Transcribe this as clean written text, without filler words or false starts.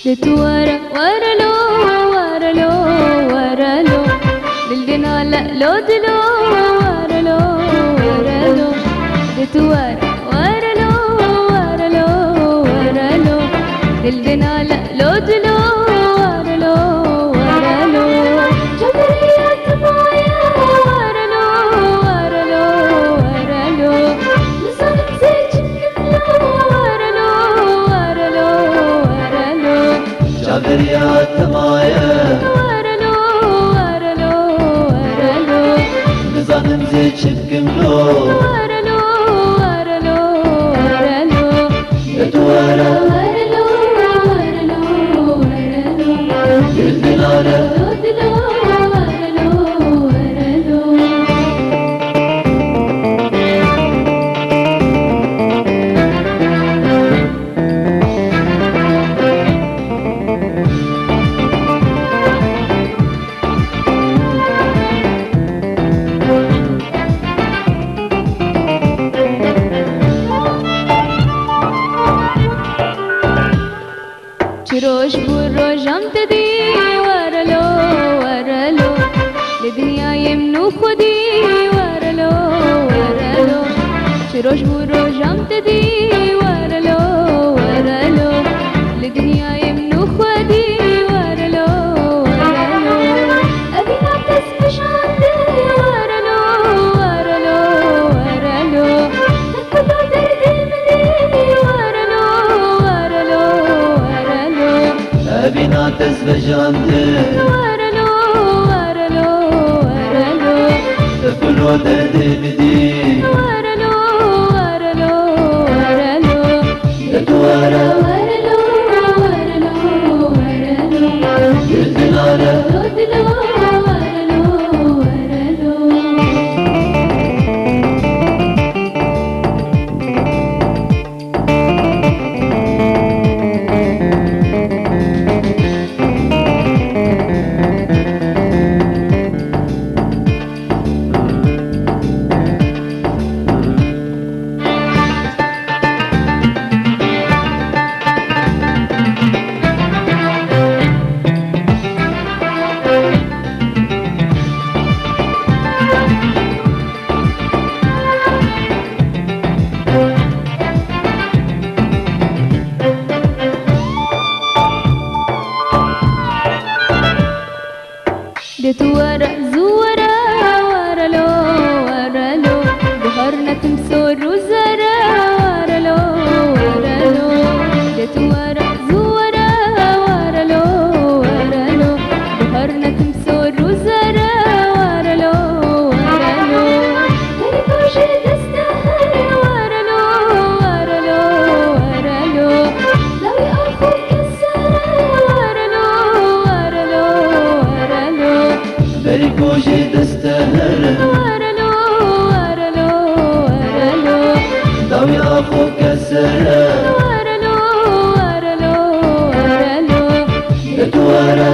لتورا ورلو ورلو ورلو للدنا لا لو دلو ورلو ورلو لتورا ورلو ورلو ورلو للدنا لا لو دلو ورلو ورلو جبريات مايا ورلو ورلو ورلو لصالح زيجك ورلو ورلو ورلو جبريات مايا ورلو ورلو ورلو لصالح زيجك ورلو ورلو ورلو لتورا ورلو ورلو ورلو للدنالا ورلو ورلو ورلو روش بالروجام تدي ورلو ورلو لدنيا يمنو خدي ورلو ورلو روش بالروجام تدي ورلو ورلو لدنيا يمنو خدي ورلو ورلو أبينا تسبش عندي ورلو ورلو ورلو تكبر دردي مدي ورلو ورلو ورلو أبينا تزوج عندك ورلو ورلو ورلو تقول ودرد بدين ورلو ورلو ورلو لتورا ورلو ورلو ورلو للدنالا ودلو ورلو ورلو دتورا زورا ورلو ورلو بهرنا تمسور وزرا ورلو ورلو دتورا زورا ورلو ورلو بهرنا تمسور وزرا ورلو ورلو تركوش تستاهل ورلو ورلو ورلو لو يأخذ السرا ورلو ورلو ورلو بريكوشي تستاهل ورلو ورلو ورلو ضوي أخوك السلام ورلو ورلو ورلو لتورا